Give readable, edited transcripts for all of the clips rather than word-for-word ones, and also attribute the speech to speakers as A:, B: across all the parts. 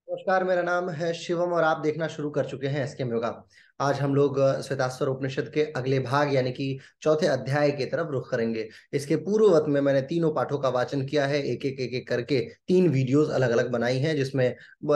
A: नमस्कार, मेरा नाम है शिवम और आप देखना शुरू कर चुके हैं एसकेएम योगा। आज हम लोग श्वेताश्वर उपनिषद के अगले भाग यानी कि चौथे अध्याय की तरफ रुख करेंगे। इसके पूर्ववत में मैंने तीनों पाठों का वाचन किया है, एक एक करके 3 वीडियोस अलग अलग बनाई हैं, जिसमें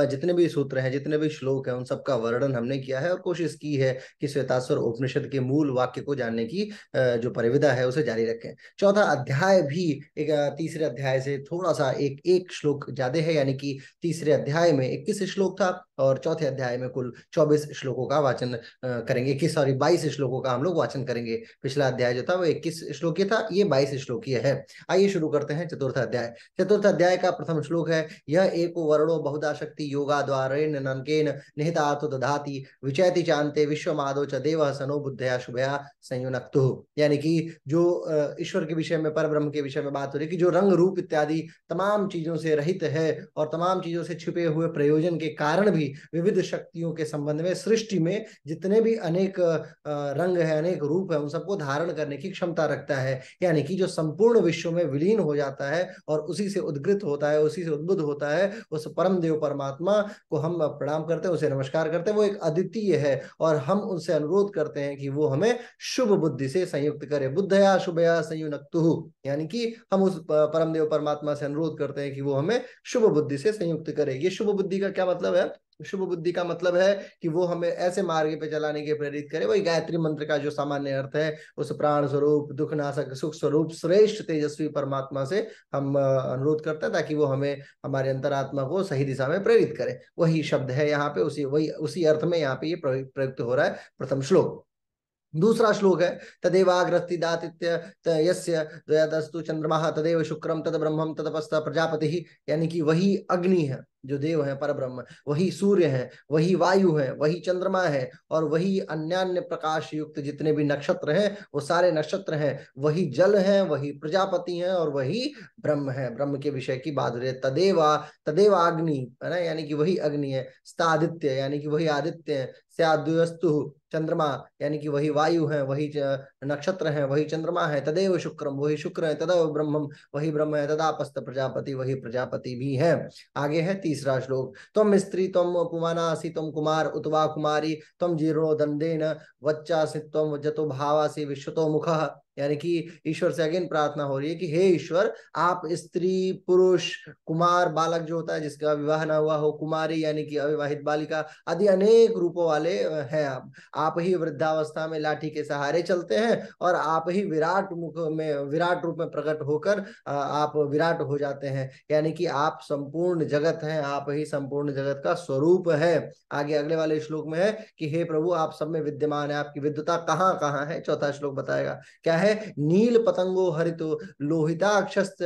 A: जितने भी सूत्र हैं, जितने भी श्लोक हैं, उन सबका वर्णन हमने किया है और कोशिश की है कि श्वेताश्वर उपनिषद के मूल वाक्य को जानने की जो परिविधा है उसे जारी रखें। चौथा अध्याय भी एक तीसरे अध्याय से थोड़ा सा एक एक श्लोक ज्यादा है, यानी कि तीसरे अध्याय में 21 श्लोक था और चौथे अध्याय में कुल 24 श्लोकों का वाचन करेंगे। 22 श्लोकों का हम लोग वाचन करेंगे। पिछला अध्याय जो था वो 21 श्लोकीय था, ये 22 श्लोकीय है। आइए शुरू करते हैं चतुर्थ अध्याय। चतुर्थ अध्याय का प्रथम श्लोक है, यह एको वर्णो बहुधा शक्ति योगा द्वारेण ननकेन निहितार्थ दधाति विचैति चांते विश्वमादो च देव सनो बुद्धया शुभया संयुनक्तु। यानी कि जो ईश्वर के विषय में, पर ब्रह्म के विषय में बात हो रही है कि जो रंग रूप इत्यादि तमाम चीजों से रहित है और तमाम चीजों से छिपे हुए प्रयोजन के कारण भी विविध शक्तियों के संबंध में सृष्टि में जितने भी अनेक रंग है, अनेक रूप है, उन सबको धारण करने की क्षमता रखता है। यानी कि जो संपूर्ण विश्व में विलीन हो जाता है और उसी से उद्गृत होता है, उसी से उद्बुद्ध होता है, उस परम देव परमात्मा को हम प्रणाम करते हैं, उसे नमस्कार करते हैं। वो एक अद्वितीय है और हम उनसे अनुरोध करते हैं कि वो हमें शुभ बुद्धि से संयुक्त करे। बुद्धया शुभया संयुनक्तु, यानी कि हम उस परम देव परमात्मा से अनुरोध करते हैं कि वो हमें शुभ बुद्धि से संयुक्त करे। ये शुभ बुद्धि का क्या मतलब है? शुभ बुद्धि का मतलब है कि वो हमें ऐसे मार्ग पे चलाने के प्रेरित करे। वही गायत्री मंत्र का जो सामान्य अर्थ है, उस प्राण स्वरूप, दुख नाशक, सुख स्वरूप, श्रेष्ठ तेजस्वी परमात्मा से हम अनुरोध करते हैं ताकि वो हमें, हमारे अंतरात्मा को सही दिशा में प्रेरित करे। वही शब्द है यहाँ पे, उसी अर्थ में यहाँ पे ये प्रयुक्त हो रहा है प्रथम श्लोक। दूसरा श्लोक है, तदेवाग्रस्ति दातित्य यस्य द्वयादस्तु चंद्रमा तदेव शुक्रम तद ब्रह्मम तदपस्त प्रजापति। यानी कि वही अग्नि है जो देव है, पर ब्रह्म, वही सूर्य है, वही वायु है, वही चंद्रमा है और वही अन्यान्य प्रकाश युक्त जितने भी नक्षत्र हैं वो सारे नक्षत्र हैं। वही जल है, वही प्रजापति है और वही ब्रह्म है। ब्रह्म के विषय की बात हो रही है। तदेवा अग्नि है ना, यानी कि वही अग्नि है। स्तादित्य यानी कि वही आदित्य है। स्याद्वस्तु चंद्रमा यानी कि वही वायु है, वही नक्षत्र है, वही चंद्रमा है। तदेव शुक्रम, वही शुक्र है। तदेव ब्रह्मम, वही ब्रह्म है। तदापस्त प्रजापति, वही प्रजापति भी है। आगे है तीसरा श्लोक, तम स्त्री तम पुमानासी तम कुमार उतवा कुमारी तम जीर्णो दंडेन वच्चासी तम जतो भावासी विश्वतो मुख। यानी कि ईश्वर से अगेन प्रार्थना हो रही है कि हे ईश्वर, आप स्त्री, पुरुष, कुमार बालक जो होता है जिसका विवाह ना हुआ हो, कुमारी यानी कि अविवाहित बालिका आदि अनेक रूपों वाले हैं आप ही वृद्धावस्था में लाठी के सहारे चलते हैं और आप ही विराट मुख में, विराट रूप में प्रकट होकर आप विराट हो जाते हैं। यानी कि आप संपूर्ण जगत हैं, आप ही संपूर्ण जगत का स्वरूप है। आगे अगले वाले श्लोक में है कि हे प्रभु, आप सब में विद्यमान है, आपकी विद्युता कहाँ कहाँ है। चौथा श्लोक बताएगा क्या है, नील पतंगो हरितो लोहिताक्षस्त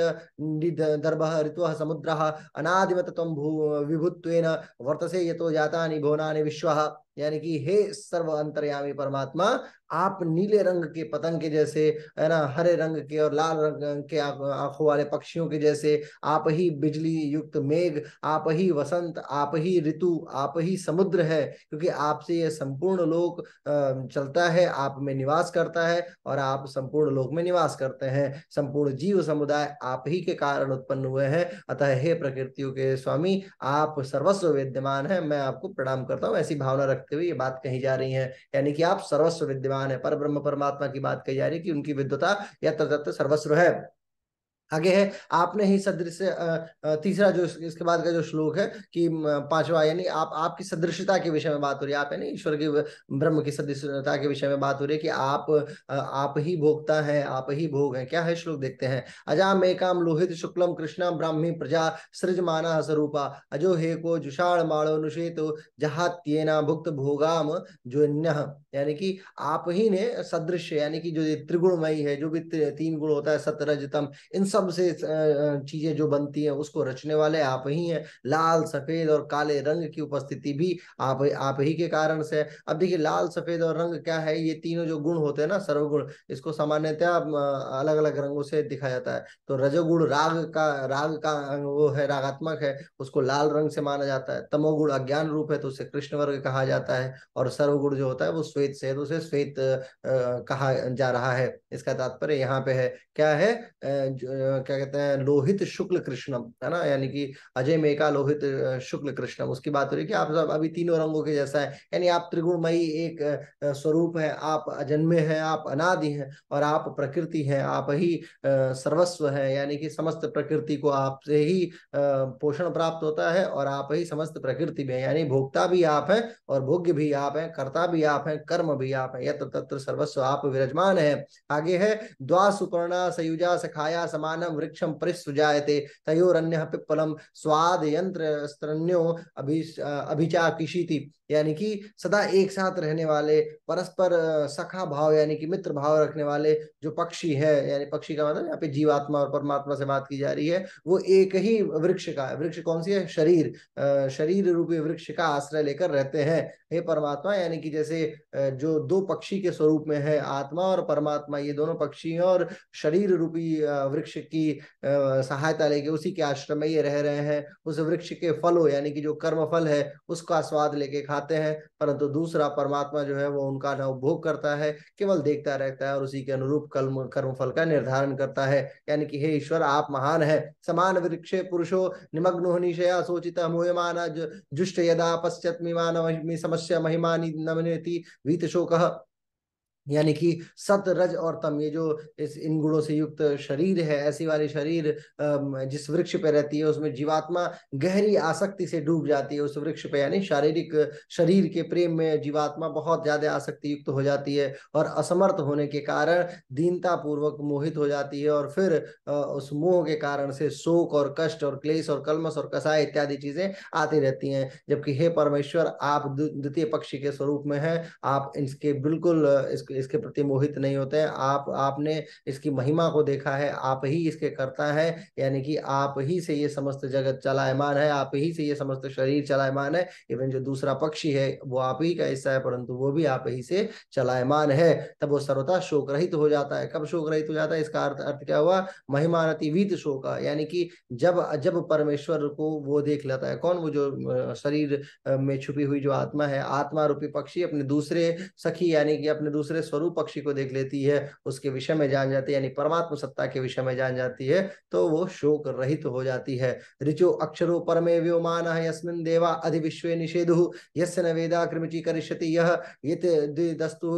A: दर्भः ऋतुः समुद्रः अनादिमत तम भू विभुत्वेन वर्तसे यतो जातानि भुवनानि विश्वः। यानी कि हे सर्व अंतर्यामी परमात्मा, आप नीले रंग के पतंग के जैसे, है ना, हरे रंग के और लाल रंग के आंखों वाले पक्षियों के जैसे, आप ही बिजली युक्त मेघ, आप ही वसंत, आप ही ऋतु, आप ही समुद्र है। क्योंकि आपसे ये संपूर्ण लोक चलता है, आप में निवास करता है और आप संपूर्ण लोक में निवास करते हैं। संपूर्ण जीव समुदाय आप ही के कारण उत्पन्न हुए हैं। अतः हे प्रकृतियों के स्वामी, आप सर्वस्व विद्यमान है, मैं आपको प्रणाम करता हूँ। ऐसी भावना रखते हुए ये बात कही जा रही है। यानी कि आप सर्वस्व विद्यमान है। पर ब्रह्म परमात्मा की बात कही जा रही है कि उनकी विद्वता यत्र तत्र सर्वस्व है। आगे है, आपने ही सदृश तीसरा जो इसके बाद का जो श्लोक है कि पांचवा, यानी आप आपकी सदृशता के विषय में बात हो रही है। आप यानी ईश्वर की, ब्रह्म की सदृशता के विषय में बात हो रही है कि आप ही भोगता है, आप ही भोग है। क्या है श्लोक देखते हैं, अजाम एकाम लोहित शुक्लम कृष्णा ब्राह्मी प्रजा सृजमाना स्वरूपा अजो हे को जुषाण माणो नुषेतो जहात्येना भुक्त भोगाम जो। यानी कि आप ही ने सदृश, यानी कि जो ये त्रिगुणमयी है, जो भी तीन गुण होता है सत रज तम, इन सब से चीजें जो बनती हैं उसको रचने वाले आप ही हैं। लाल सफेद और काले रंग की उपस्थिति भी आप ही के कारण से। अब देखिए, लाल सफेद और रंग क्या है, ये तीनों जो गुण होते हैं ना, सर्वगुण, इसको सामान्यतः अलग अलग रंगों से दिखाया जाता है। तो रजोगुण राग का वो है, रागात्मक है, उसको लाल रंग से माना जाता है। तमोगुण अज्ञान रूप है तो उसे कृष्ण वर्ग कहा जाता है। और सर्वगुण जो होता है वो श्वेत से है तो उसे श्वेत कहा जा रहा है। इसका तात्पर्य यहाँ पे है क्या है, क्या कहते हैं, लोहित शुक्ल कृष्णम, है ना, यानी कि अजय मेका लोहित शुक्ल कृष्णम, उसकी बात हो रही है कि आप सब अभी तीनों रंगों के जैसा है, यानी आप त्रिगुणमयी एक स्वरूप है, आप अजन्मे हैं, आप अनादि हैं, और आप प्रकृति हैं, आप ही सर्वस्व है, यानी कि समस्त प्रकृति को आपसे ही पोषण प्राप्त होता है, और आप ही समस्त प्रकृति में, यानी भोक्ता भी आप हैं और भोग्य भी आप हैं, कर्ता भी आप हैं, कर्म भी आप हैं, यत्र तत्र सर्वस्व आप विराजमान है। आगे है द्वा सुपर्णा सयुजा सखाया समानम वृक्षम परिसृजायते तयोरन्यः पिप्पलम स्वाद यंत्र स्तरण्यो अभिचा किशीति, यानी कि सदा एक साथ रहने वाले, परस्पर सखा भाव यानी कि मित्र भाव रखने वाले जो पक्षी है, यानी पक्षी का मतलब यहाँ पे जीवात्मा और परमात्मा से बात की जा रही है, वो एक ही वृक्ष का है। वृक्ष कौन सी है? शरीर, शरीर रूपी वृक्ष का आश्रय लेकर रहते हैं। हे परमात्मा, यानी कि जैसे जो दो पक्षी के स्वरूप में है आत्मा और परमात्मा, ये दोनों पक्षी हैं और शरीर रूपी वृक्ष की सहायता लेके उसी के आश्रम में ये रह रहे हैं। उस वृक्ष के फलों यानी कि जो कर्म फल है उसका स्वाद लेके खाते हैं, परंतु दूसरा परमात्मा जो है वो उनका न उपभोग करता है, केवल देखता रहता है और उसी के अनुरूप कर्म फल का निर्धारण करता है। यानी कि हे ईश्वर, आप महान है। समान वृक्षे पुरुषो निमग्नो निशया सोचित मोयमान जुष्ट यदा पश्यत मिमान समस्या महिमानि नमनेति वीत शोकः, यानी कि सत रज और तम, ये जो इस इन गुणों से युक्त शरीर है, ऐसी वाली शरीर जिस वृक्ष पे रहती है उसमें जीवात्मा गहरी आसक्ति से डूब जाती है उस वृक्ष पे, यानी शारीरिक शरीर के प्रेम में जीवात्मा बहुत ज्यादा आसक्ति युक्त हो जाती है और असमर्थ होने के कारण दीनता पूर्वक मोहित हो जाती है, और फिर उस मोह के कारण से शोक और कष्ट और क्लेश और कलमश और कसाय इत्यादि चीजें आती रहती हैं। जबकि हे परमेश्वर, आप द्वितीय पक्षी के स्वरूप में हैं, आप इसके बिल्कुल इसके प्रति मोहित नहीं होते हैं। आपने इसकी महिमा को देखा है, आप ही इसके कर्ता है, यानी कि आप ही से ये समस्त जगत चलायमान है, आप ही से ये समस्त शरीर चलायमान है। इवन जो दूसरा पक्षी है वो आप ही का हिस्सा है, परंतु वो भी आप ही से चलायमान है। तब वो सर्वथा शोक रहित हो जाता है। कब शोक रहित हो जाता है? इसका अर्थ क्या हुआ? महिमानति वीत शोक, यानी कि जब जब परमेश्वर को वो देख लेता है, कौन? वो जो शरीर में छुपी हुई जो आत्मा है, आत्मा रूपी पक्षी अपने दूसरे सखी यानी कि अपने दूसरे स्वरूप पक्षी को देख लेती है, उसके विषय में जान जाती है, यानी परमात्मा सत्ता के विषय में जान जाती है, तो वो शोक रहित हो जाती है। ऋचो अक्षरो परमे व्योमान यस्मिन् देवा अधिविश्वे निषेधु यस्य न वेदा कृमिची करिष्यति यह दस्तु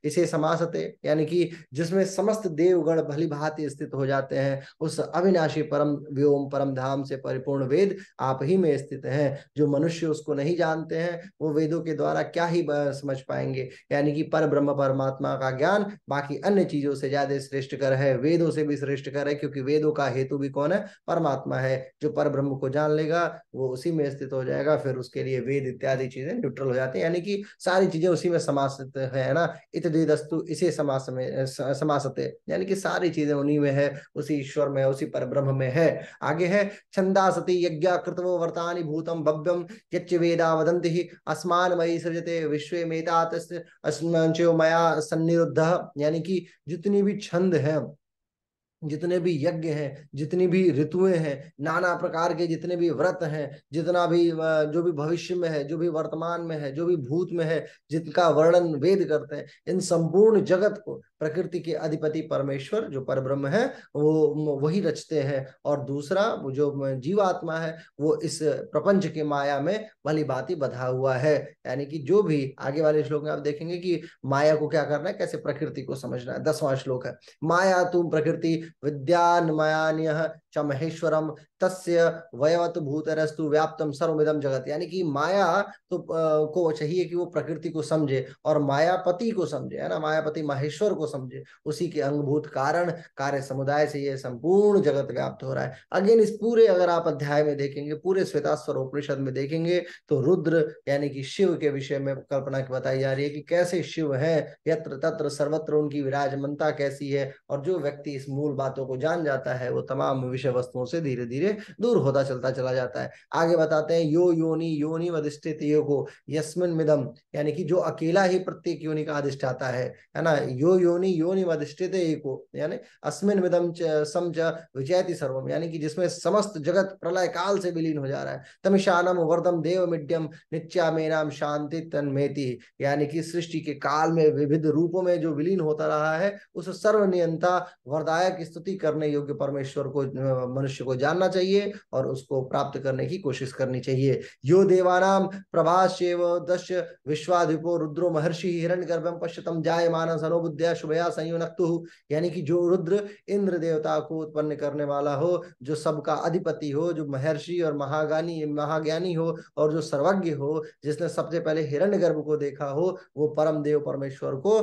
A: इसे समासते, यानी कि जिसमें समस्त देवगण भली भांति स्थित हो जाते हैं, उस अविनाशी परम व्योम परम धाम से परिपूर्ण वेद आप ही में स्थित हैं। जो मनुष्य उसको नहीं जानते हैं वो वेदों के द्वारा क्या ही समझ पाएंगे, यानी कि पर ब्रह्म परमात्मा का ज्ञान बाकी अन्य चीजों से ज्यादा श्रेष्ठ कर है, वेदों से भी श्रेष्ठ कर है, क्योंकि वेदों का हेतु भी कौन है? परमात्मा है। जो पर ब्रह्म को जान लेगा वो उसी में स्थित हो जाएगा, फिर उसके लिए वेद इत्यादि चीजें न्यूट्रल हो जाती है, यानी कि सारी चीजें उसी में समासित है ना। इतदस्तु इसे समास में समासते, यानी कि सारी चीजें उन्हीं में है, उसी ईश्वर में है, उसी पर ब्रह्म में है। आगे है छंदासति यज्ञ कृतवो वर्तानि भूतम भव्यम यच्च वेदा वदन्ति अस्मान मयि सृजते विश्वे मेतात अस्मंचो मया सन्निरुद्ध, यानी कि जितनी भी छंद है, जितने भी यज्ञ हैं, जितनी भी ऋतुएं हैं, नाना प्रकार के जितने भी व्रत हैं, जितना भी जो भी भविष्य में है, जो भी वर्तमान में है, जो भी भूत में है, जिनका वर्णन वेद करते हैं, इन संपूर्ण जगत को प्रकृति के अधिपति परमेश्वर जो परब्रह्म है वो वही रचते हैं। और दूसरा वो जो जीवात्मा है वो इस प्रपंच के माया में भली भांति बधा हुआ है, यानी कि जो भी आगे वाले श्लोक में आप देखेंगे कि माया को क्या करना है, कैसे प्रकृति को समझना है। 10वां श्लोक है, माया तुम प्रकृति विद्यान्मयान्यः च महेश्वरम तस्य वयवत भूतरस्तु व्याप्तम सर्वमिदं जगत, यानी कि माया तो को चाहिए कि वो प्रकृति को समझे और मायापति को समझे, है ना, मायापति महेश्वर को समझे, उसी के अंगभूत कारण कार्य समुदाय से ये संपूर्ण जगत व्याप्त हो रहा है। अगेन इस पूरे अगर आप अध्याय में देखेंगे, पूरे श्वेताश्वर उपनिषद में देखेंगे तो रुद्र यानी कि शिव के विषय में कल्पना की बताई जा रही है कि कैसे शिव है, यत्र तत्र सर्वत्र उनकी विराजमनता कैसी है, और जो व्यक्ति इस मूल बातों को जान जाता है वो तमाम विषय विषय वस्तुओं से धीरे धीरे दूर होता चलता चला जाता है। आगे बताते हैं, यो योनि योनि वधिष्ठित एको यस्मिन मिदम, यानी कि जो अकेला ही प्रत्येक योनि का अधिष्ठाता है ना। यो योनि योनि वधिष्ठित एको, यानी अस्मिन मिदम सम च विजयति सर्वम, यानी कि जिसमें समस्त जगत प्रलय काल से विलीन हो जा रहा है। तमिशानम वर्दम देव मिड्यम नित्या में नाम शांति तन्मेति, यानी कि सृष्टि के काल में विविध रूपों में जो विलीन होता रहा है, उस सर्वनियंता वरदायक स्तुति करने योग्य परमेश्वर को मनुष्य को जानना चाहिए और उसको प्राप्त करने की कोशिश करनी चाहिए। यो देवानाम प्रभास्येव दश विश्वाधिपो रुद्रो महर्षि हिरण्यगर्भम पश्यतम जायमानं सनोबुद्ध्या शुभया संयुनक्तुः, यानी कि जो रुद्र इंद्र देवता को उत्पन्न करने वाला हो, जो सबका अधिपति हो, जो महर्षि और महाज्ञानी हो और जो सर्वज्ञ हो, जिसने सबसे पहले हिरण्यगर्भ को देखा हो, वो परम देव परमेश्वर को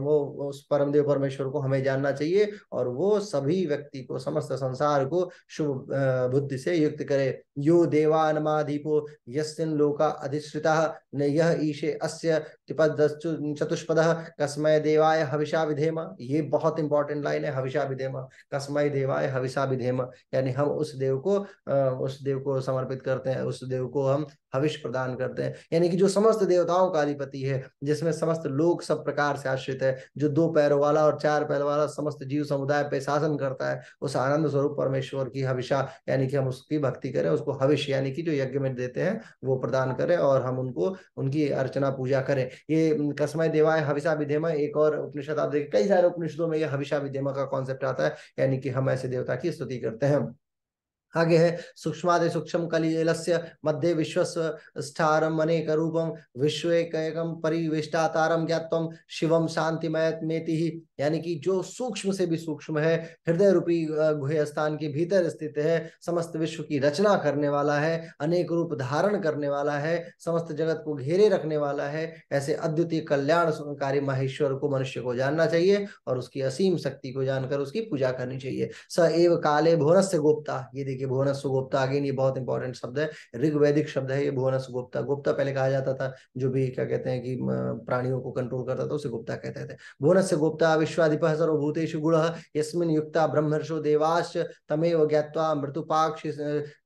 A: वो उस परम देव परमेश्वर को हमें जानना चाहिए और वो सभी व्यक्ति को, समस्त संसार को शुभ बुद्धि से युक्त करे। यो देवानमाधिपो यस्मिन् लोका अधिश्रितः न यह ईशे अस्य चतुष्पदः कस्मै देवाय हविषा विधेम, ये बहुत इंपॉर्टेंट लाइन है, हविषा विधेम, कस्मै देवाय हविषा विधेम, यानी हम उस देव को समर्पित करते हैं, उस देव को हम हविष प्रदान करते हैं। यानी कि जो समस्त देवताओं का अधिपति है, जिसमें समस्त लोग सब प्रकार से आश्रित है, जो 2 पैरों वाला और 4 पैरों वाला समस्त जीव समुदाय पे शासन करता है, उस आनंद स्वरूप परमेश्वर की हविषा, यानी कि हम उसकी भक्ति करें, उसको हविष यानी कि जो यज्ञ में देते हैं वो प्रदान करें और हम उनको उनकी अर्चना पूजा करें। ये कस्मै देवाय हविषा विधेम, एक और उपनिषद आप देखिए, कई सारे उपनिषदों में ये हविषा विधेम का कॉन्सेप्ट आता है, यानी कि हम ऐसे देवता की स्तुति करते हैं। आगे है, सूक्ष्मादि सूक्ष्म कलिलस्य मध्ये विश्वस्य स्थारम अनेक रूपम विश्वेकैकम परिवेष्टातारम ज्ञात्वम शिवम शांतिमयमेति ही, यानी कि जो सूक्ष्म से भी सूक्ष्म है, हृदय रूपी गुह्य स्थान के भीतर स्थित है, समस्त विश्व की रचना करने वाला है, अनेक रूप धारण करने वाला है, समस्त जगत को घेरे रखने वाला है, ऐसे अद्वितीय कल्याणकारी महेश्वर को मनुष्य को जानना चाहिए और उसकी असीम शक्ति को जानकर उसकी पूजा करनी चाहिए। स एव काले भुवनस्य गोप्ता, ये देखिए भुवनस्य गोप्ता, अगेन ये बहुत इंपॉर्टेंट शब्द है, ऋग्वैदिक शब्द है ये भुवनस्य गोप्ता। गुप्ता पहले कहा जाता था, जो भी क्या कहते हैं कि प्राणियों को कंट्रोल करता था उसे गुप्ता कहते थे। भुवनस्य गोप्ता विश्वाधिपः सर्वभूतेषु गुणः यस्मिन् युक्ता ब्रह्मर्षो देवाश्च तमेव ज्ञात्वा मृत्युपाक्ष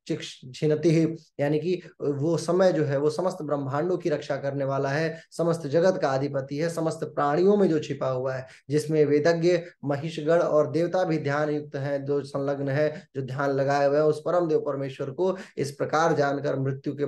A: छिनति, यानी कि वो समय जो है वो समस्त ब्रह्मांडों की रक्षा करने वाला है, समस्त जगत का अधिपति है, समस्त प्राणियों में जो छिपा हुआ है, जिसमें वेदज्ञ महिषगण और देवता भी ध्यान युक्त हैं, जो संलग्न है, जो ध्यान लगाए हुए हैं उस परम देव परमेश्वर को इस प्रकार जानकर मृत्यु के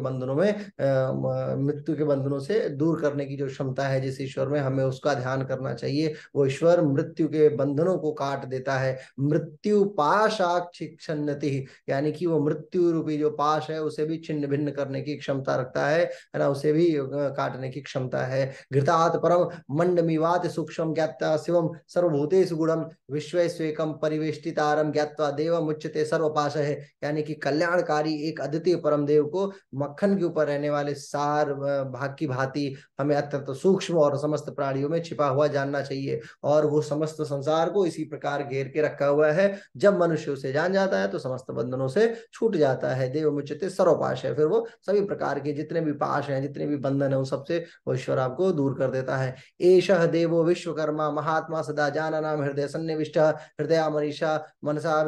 A: बंधनों से दूर करने की जो क्षमता है जिस ईश्वर में, हमें उसका ध्यान करना चाहिए। वो ईश्वर मृत्यु के बंधनों को काट देता है, मृत्यु पाशाक्षिन्नति, यानी कि वो मृत्यु रूपी जो पाश है उसे भी छिन्न भिन्न करने की क्षमता रखता है ना, उसे भी काटने की क्षमता है। घृतात् परम मंडमिवात सूक्ष्म ज्ञात्वा शिवम सर्वभूतेषु गुणम विश्वेश्वेकम परिवेष्टितारम ज्ञात्वा देवम उच्यते सर्वपाश है, यानी कि कल्याणकारी एक अद्वितीय परम देव को मक्खन के ऊपर रहने वाले सार भाग की भांति हमें अत्यंत सूक्ष्म और समस्त प्राणियों में छिपा हुआ जानना चाहिए, और वो समस्त संसार को इसी प्रकार घेर के रखा हुआ है। जब मनुष्य उसे जान जाता है तो समस्त बंधनों से छूट जाता है। देव मुच्यते सर्वपाश है, फिर वो सभी प्रकार के जितने भी पाश हैं, जितने भी बंधन है, उन सबसे वो ईश्वर आपको दूर कर देता है। एषः देवो विश्वकर्मा महात्मा सदा जाननाम हृदय सन्निविष्ट हृदय मनीषा मनसा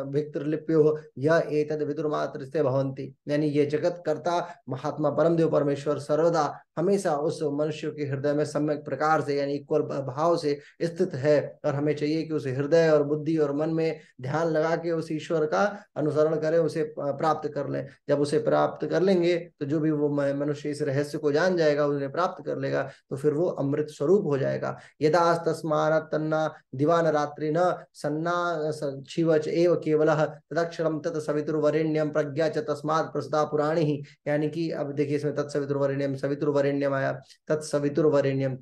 A: भिक्तृलिप्यो यह एतद् विदुर्मात्रस्ते भवन्ति, यानी ये जगत कर्ता महात्मा परमदेव परमेश्वर सर्वदा हमेशा उस मनुष्य के हृदय में सम्यक प्रकार से यानी इक्वल भाव से स्थित है, और हमें चाहिए कि उसे हृदय और बुद्धि और मन में ध्यान लगा के उस ईश्वर का अनुसरण करें, उसे प्राप्त कर लें। जब उसे प्राप्त कर लेंगे तो जो भी वो मनुष्य इस रहस्य को जान जाएगा, उन्हें प्राप्त कर लेगा, तो फिर वो अमृत स्वरूप हो जाएगा। यदा तस्मात् तन्ना दिवान रात्रि न सन्ना शिवच एव केवलः तदक्षरम तत्सवितुर्वरेण्यम प्रज्ञा च तस्मात् प्रसदा पुराणी ही, यानी कि अब देखिए इसमें तत्सवितुर्वरेण्यम सवितुर्वरेण्यम आया, तत्सवितुर्वरेण्यम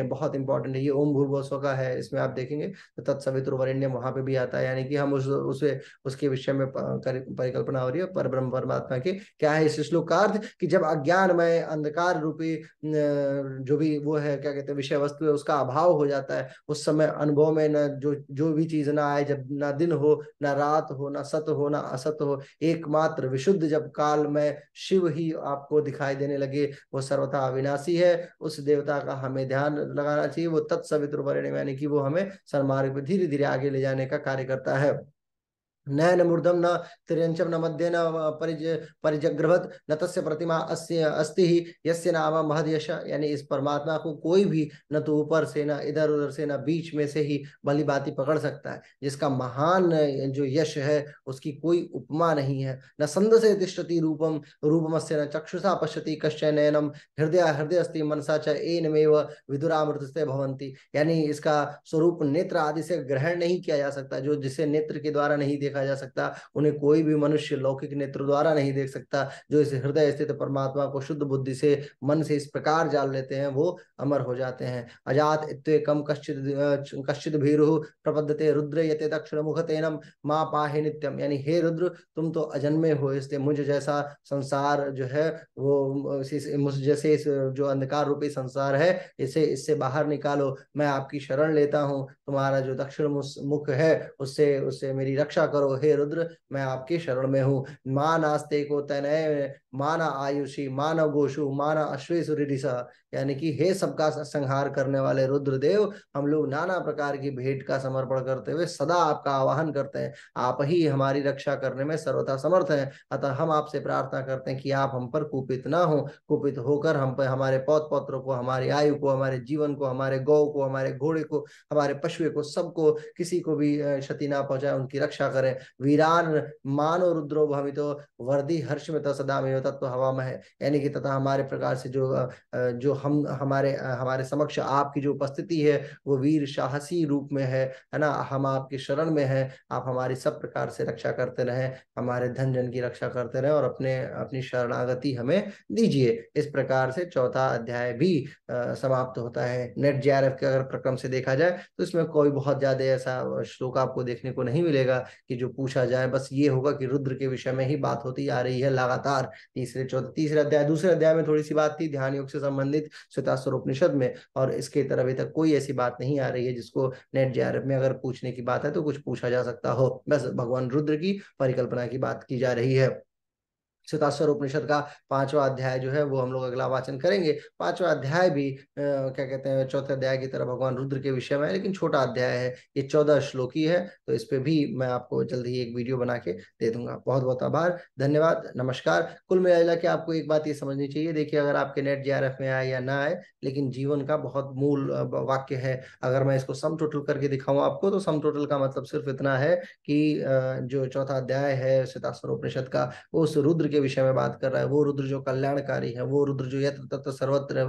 A: बहुत इंपॉर्टेंट है, ये ओम भूर्भुवः स्वः का है, इसमें आप देखेंगे तो तत्सवितुर्वरेण्यम वहां पे भी आता है, यानी कि हम उसके विषय में परिकल्पना हो रही है पर ब्रह्म परमात्मा के। क्या है इस श्लोक का अर्थ कि जब अज्ञानमय अंधकार रूपी जो भी वो है क्या कहते हैं विषय वस्तु है उसका अभाव हो जाता है, उस समय अनुभव में न जो भी चीज ना आए, जब ना दिन हो ना रात हो ना सत हो ना असत हो, एकमात्र विशुद्ध जब काल में शिव ही आपको दिखाई देने लगे, वो सर्वथा अविनाशी है, उस देवता का हमें ध्यान लगाना चाहिए। वो तत्सवितुर्वरेण्यम यानी कि वो हमें सन्मार्ग पे धीरे धीरे आगे ले जाने का कार्य करता है। नयन मूर्धम न तिर्यंचम न मध्य न परिजग्रभत न तस्य प्रतिमा अस्य अस्ति ही यस्य नाम महद यश। यानी इस परमात्मा को कोई भी न तो ऊपर से न इधर उधर से न बीच में से ही भली भांति पकड़ सकता है। जिसका महान जो यश है उसकी कोई उपमा नहीं है। न संद से तिष्ठति रूपम रूपमस्य न चक्षुषा पश्यति कश्चन नयनम हृदय हृदय अस्ति मनसा च एनमेव विदुरामृतस्ते भवन्ति। यानी इसका स्वरूप नेत्र आदि से ग्रहण नहीं किया जा सकता। जो जिसे नेत्र के द्वारा नहीं देखा जा सकता उन्हें कोई भी मनुष्य लौकिक नेत्र द्वारा नहीं देख सकता। जो इस हृदय स्थित परमात्मा को शुद्ध बुद्धि से मन से इस प्रकार जान लेते हैं वो अमर हो जाते हैं। अजात इत्वेकम कश्चित कश्चित भीरु प्रपद्यते रुद्र यते दक्षिण मुख तेनम माँ पाहे नित्यम। यानी हे रुद्र तुम तो अजन्मे हो, इसलिए मुझ जैसा संसार जो है वो मुझ जैसे इस जो अंधकार रूपी संसार है इसे इससे बाहर निकालो। मैं आपकी शरण लेता हूँ। तुम्हारा जो दक्षिण मुख है उससे उससे मेरी रक्षा करो हे रुद्र, मैं आपकी शरण में हूँ। मान आस्ते को तनय माना आयुषी मानव गोशु माना अश्वेशुरिसा। यानी कि हे सबका संहार करने वाले रुद्रदेव, हम लोग नाना प्रकार की भेंट का समर्पण करते हुए सदा आपका आवाहन करते हैं। आप ही हमारी रक्षा करने में सर्वथा समर्थ हैं। अतः हम आपसे प्रार्थना करते हैं कि आप हम पर कुपित ना हो। कुपित होकर हम पर हमारे पौत्र पौत्रों को, हमारी आयु को, हमारे जीवन को, हमारे गौ को, हमारे घोड़े को, हमारे पशु को, सबको किसी को भी क्षति ना पहुंचाए, उनकी रक्षा करें। वीरान मानो रुद्रो भवितो वर्दी हर्ष में सदा में तत्व हवा में है। यानी कि तथा हमारे प्रकार से जो हम हमारे समक्ष आपकी जो उपस्थिति है वो वीर साहसी रूप में है ना। हम आपकी शरण में हैं। आप हमारी सब प्रकार से रक्षा करते रहें, हमारे धन जन की रक्षा करते रहें और अपनी शरणागति हमें दीजिए। इस प्रकार से चौथा अध्याय भी समाप्त होता है। नेट जेआरएफ के अगर प्रक्रम से देखा जाए तो इसमें कोई बहुत ज्यादा ऐसा श्लोक आपको देखने को नहीं मिलेगा कि जो पूछा जाए। बस ये होगा कि रुद्र के विषय में ही बात होती आ रही है लगातार। तीसरे अध्याय, दूसरे अध्याय में थोड़ी सी बात थी ध्यान योग से संबंधित श्वेताश्वर उपनिषद में, और इसके तरह अभी तक कोई ऐसी बात नहीं आ रही है जिसको नेट जेआरएफ में अगर पूछने की बात है तो कुछ पूछा जा सकता हो। बस भगवान रुद्र की परिकल्पना की बात की जा रही है। श्वेताश्वर उपनिषद का पांचवा अध्याय जो है वो हम लोग अगला वाचन करेंगे। पांचवा अध्याय भी क्या कहते हैं चौथे अध्याय की तरह भगवान रुद्र के विषय में है, लेकिन छोटा अध्याय है। ये 14 श्लोकी है, तो इस पे भी मैं आपको जल्द ही एक वीडियो बना के दे दूंगा। बहुत बहुत आभार, धन्यवाद, नमस्कार। कुल मिला के आपको एक बात ये समझनी चाहिए। देखिए अगर आपके नेट जेआरएफ में आए या ना आए, लेकिन जीवन का बहुत मूल वाक्य है। अगर मैं इसको सम टोटल करके दिखाऊं आपको, तो सम टोटल का मतलब सिर्फ इतना है कि जो चौथा अध्याय है श्वेताश्वर उपनिषद का वो उस रुद्र के विषय में बात कर रहा है। वो रुद्र जो कल्याणकारी है, वो रुद्र जो यत्र तत्र सर्वत्र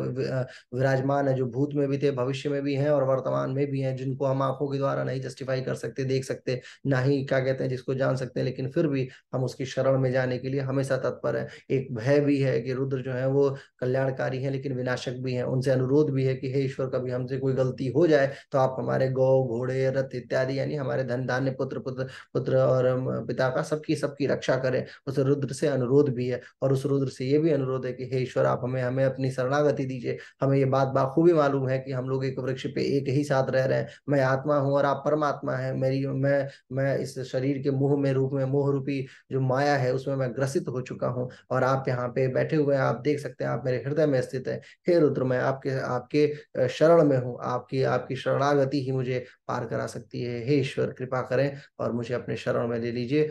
A: विराजमान है, जो भूत में भी थे, भविष्य में भी हैं और वर्तमान में भी हैं, जिनको हम आंखों के द्वारा नहीं जस्टिफाई कर सकते, देख सकते, ना ही क्या कहते हैं जिसको जान सकते हैं, लेकिन फिर भी हम उसकी शरण में जाने के लिए हमेशा तत्पर है। एक भय भी है कि रुद्र जो है वो कल्याणकारी है लेकिन विनाशक भी है। उनसे अनुरोध भी है कि हे ईश्वर, कभी हमसे कोई गलती हो जाए तो आप हमारे गौ घोड़े रथ इत्यादि यानी हमारे धन धान्य पुत्र पुत्र पुत्र और पिता का सबकी सबकी रक्षा करें। उस रुद्र से अनुरोध भी है, और उस रुद्र से ये भी अनुरोध है कि हे ईश्वर, आप हमें हमें अपनी शरणागति दीजिए। हमें ये बात बाखूबी मालूम है कि हम लोग एक वृक्ष पे एक ही साथ रह रहे हैं। मैं आत्मा हूँ और आप परमात्मा है। मैं इस शरीर के मुंह में रूप में मोह रूपी जो माया है उसमें मैं ग्रसित हो चुका हूँ, और आप यहाँ पे बैठे हुए हैं, आप देख सकते हैं, आप मेरे हृदय में स्थित है। हे रुद्र, मैं आपके आपके शरण में हूँ। आपकी आपकी शरणागति ही मुझे पार करा सकती है। हे ईश्वर, कृपा करें और मुझे अपने शरण में ले लीजिए।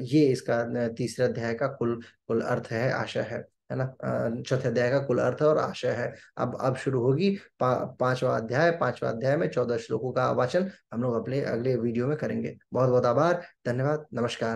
A: ये इसका तीसरे अध्याय का कुल कुल अर्थ है, आशय है ना। चौथे अध्याय का कुल अर्थ और आशय है। अब शुरू होगी पांचवा अध्याय। पांचवा अध्याय में 14 श्लोकों का वाचन हम लोग अपने अगले वीडियो में करेंगे। बहुत बहुत आभार, धन्यवाद, नमस्कार।